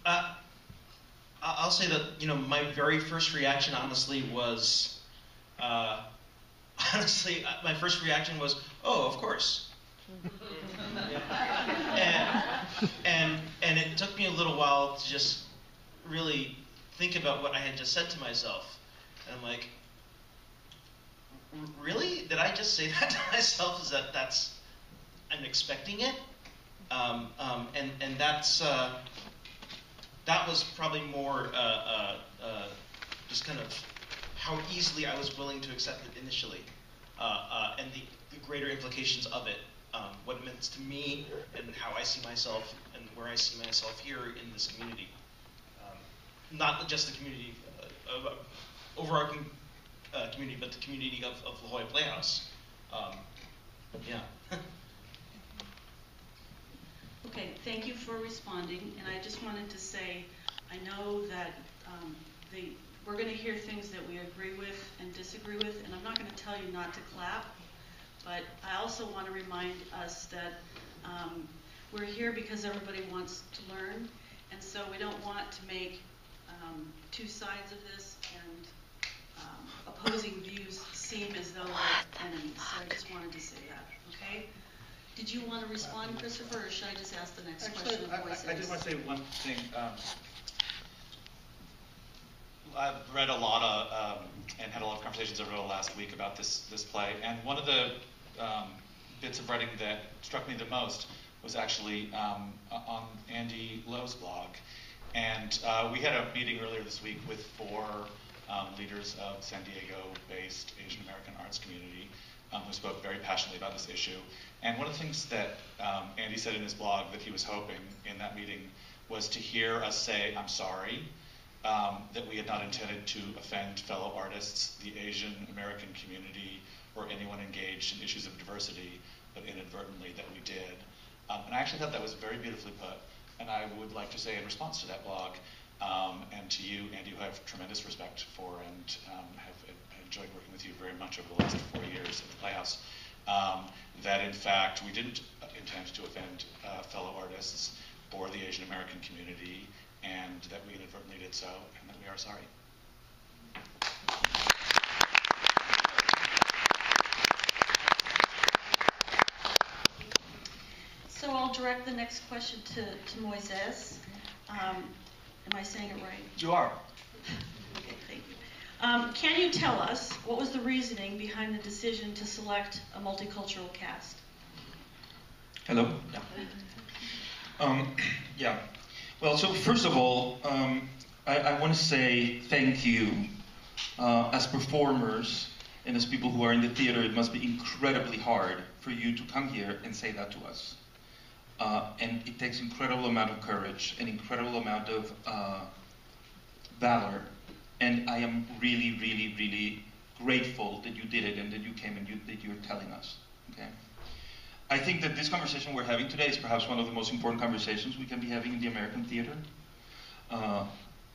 I'll say that, you know, my very first reaction, honestly, was, my first reaction was, oh, of course. and it took me a little while to just really think about what I had just said to myself. And I'm like, really? Did I just say that to myself? Is that's, I'm expecting it? And that's, that was probably more just kind of how easily I was willing to accept it initially, and the greater implications of it, what it means to me, and how I see myself, and where I see myself here in this community. Not just the community, overarching community, but the community of Jolla Playhouse. Yeah. Okay, thank you for responding, and I just wanted to say, I know that we're going to hear things that we agree with and disagree with, and I'm not going to tell you not to clap, but I also want to remind us that we're here because everybody wants to learn, and so we don't want to make two sides of this and opposing views seem as though they're enemies. So I just wanted to say that, okay? Did you want to respond, Christopher, or should I just ask the next question? I just want to say one thing. I've read a lot of and had a lot of conversations over the last week about this play, and one of the bits of writing that struck me the most was actually on Andy Lowe's blog. And we had a meeting earlier this week with 4 leaders of San Diego-based Asian American arts community who spoke very passionately about this issue. And one of the things that Andy said in his blog that he was hoping in that meeting was to hear us say, I'm sorry, that we had not intended to offend fellow artists, the Asian American community, or anyone engaged in issues of diversity, but inadvertently that we did. And I actually thought that was very beautifully put. And I would like to say in response to that blog, and to you, Andy, who I have tremendous respect for and have enjoyed working with you very much over the last 4 years at the Playhouse, that in fact we didn't intend to offend fellow artists or the Asian American community, and that we inadvertently did so, and that we are sorry. So I'll direct the next question to Moises. Am I saying it right? You are. Okay, thank you. Can you tell us what was the reasoning behind the decision to select a multicultural cast? Hello? Yeah. Well, so first of all, I want to say thank you. As performers and as people who are in the theater, it must be incredibly hard for you to come here and say that to us. And it takes incredible amount of courage, an incredible amount of valor. And I am really, really, really grateful that you did it and that you came and that you're telling us. Okay? I think that this conversation we're having today is perhaps one of the most important conversations we can be having in the American theater,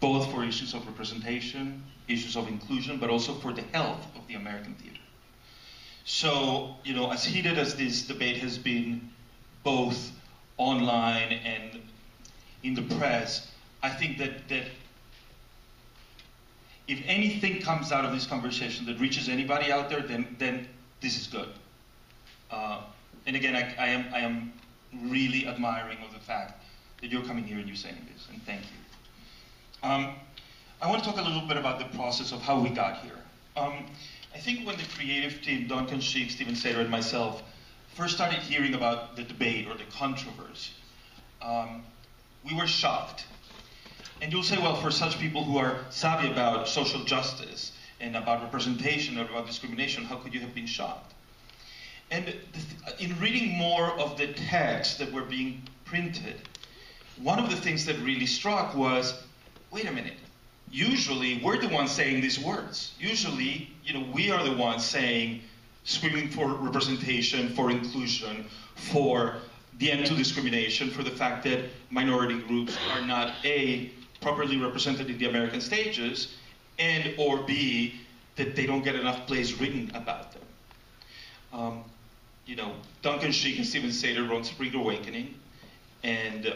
both for issues of representation, issues of inclusion, but also for the health of the American theater. So, you know, as heated as this debate has been, both online and in the press, I think that if anything comes out of this conversation that reaches anybody out there, then this is good. And again, I am really admiring of the fact that you're coming here and you're saying this, and thank you. I want to talk a little bit about the process of how we got here. I think when the creative team, Duncan, Sheik, Steven Sater, and myself, first started hearing about the debate or the controversy, we were shocked. And you'll say, well, for such people who are savvy about social justice and about representation or about discrimination, how could you have been shocked? And in reading more of the texts that were being printed, one of the things that really struck was, wait a minute, usually we're the ones saying these words. Usually, you know, we are the ones saying, screaming for representation, for inclusion, for the end to discrimination, for the fact that minority groups are not A, properly represented in the American stages, and or B, that they don't get enough plays written about them. You know, Duncan, Sheik, and Steven Sater wrote Spring Awakening, and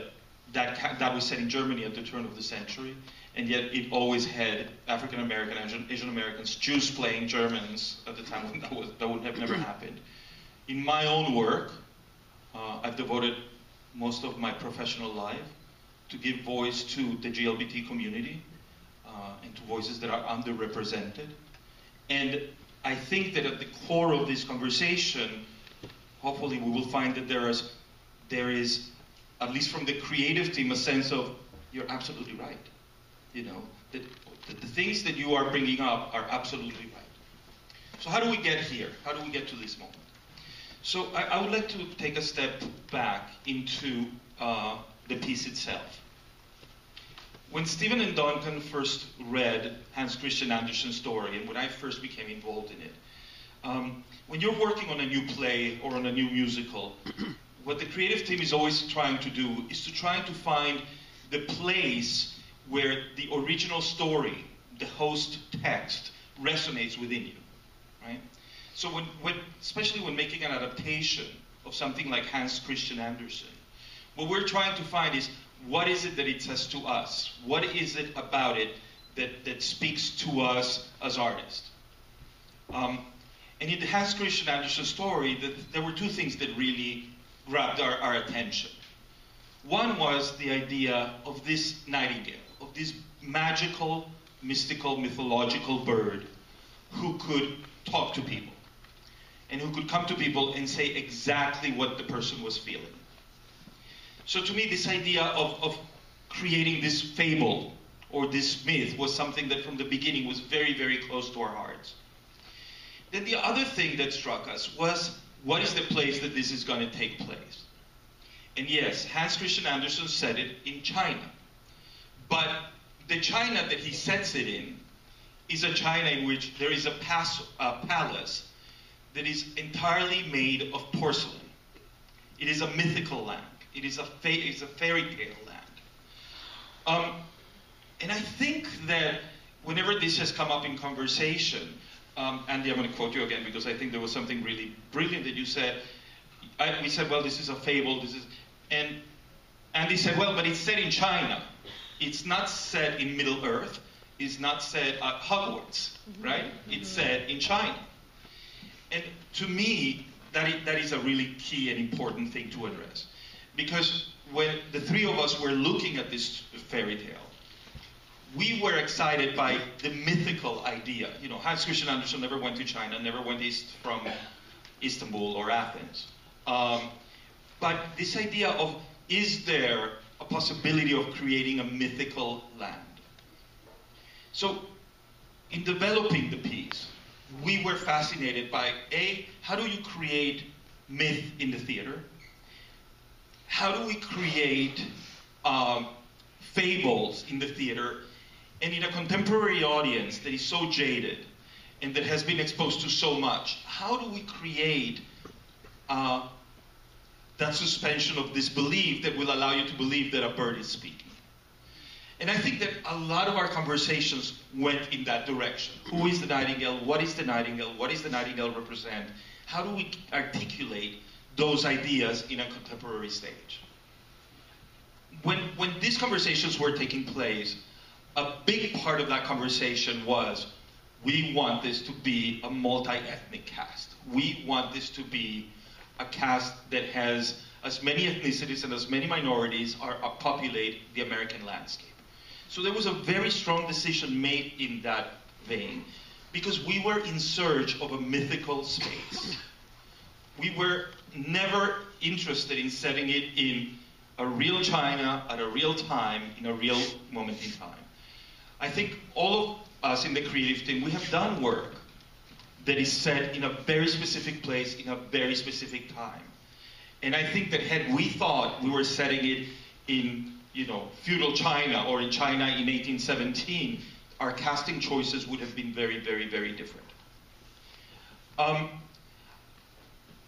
that was set in Germany at the turn of the century, and yet it always had African American, Asian Americans, Jews playing Germans at the time when that would have never happened. In my own work, I've devoted most of my professional life to give voice to the GLBT community and to voices that are underrepresented. And I think that at the core of this conversation, hopefully we will find that there is, at least from the creative team, a sense of, you're absolutely right. You know, that the things that you are bringing up are absolutely right. So how do we get here? How do we get to this moment? So I would like to take a step back into the piece itself. When Stephen and Duncan first read Hans Christian Andersen's story, and when I first became involved in it, when you're working on a new play or on a new musical, what the creative team is always trying to do is to try to find the place where the original story, the host text, resonates within you, right? So especially when making an adaptation of something like Hans Christian Andersen, what we're trying to find is, what is it that it says to us? What is it about it that speaks to us as artists? And in the Hans Christian Andersen story, there were two things that really grabbed our attention. One was the idea of this nightingale, of this magical, mystical, mythological bird who could talk to people, and who could come to people and say exactly what the person was feeling. So to me, this idea of creating this fable or this myth was something that from the beginning was very, very close to our hearts. Then the other thing that struck us was, what is the place that this is going to take place? And yes, Hans Christian Andersen set it in China. But the China that he sets it in is a China in which there is a palace that is entirely made of porcelain. It is a mythical land. It is a fairy tale land. And I think that whenever this has come up in conversation, Andy, I'm going to quote you again because I think there was something really brilliant that you said. We said, well, this is a fable. And Andy said, well, but it's set in China. It's not set in Middle Earth. It's not set at Hogwarts, right? It's set in China. And to me, that is a really key and important thing to address. Because when the three of us were looking at this fairy tale, we were excited by the mythical idea. You know, Hans Christian Andersen never went to China, never went east from Istanbul or Athens. But this idea of, is there a possibility of creating a mythical land? So in developing the piece, we were fascinated by, how do you create myth in the theater? How do we create fables in the theater? And in a contemporary audience that is so jaded and that has been exposed to so much, how do we create that suspension of disbelief that will allow you to believe that a bird is speaking? And I think that a lot of our conversations went in that direction. Who is the nightingale? What is the nightingale? What does the nightingale represent? How do we articulate those ideas in a contemporary stage? When these conversations were taking place, a big part of that conversation was, we want this to be a multi-ethnic cast. We want this to be a cast that has as many ethnicities and as many minorities populate the American landscape. So there was a very strong decision made in that vein, because we were in search of a mythical space. We were never interested in setting it in a real China, at a real time, in a real moment in time. I think all of us in the creative team, we have done work that is set in a very specific place, in a very specific time. And I think that had we thought we were setting it in, feudal China or in China in 1817, our casting choices would have been very, very, very different.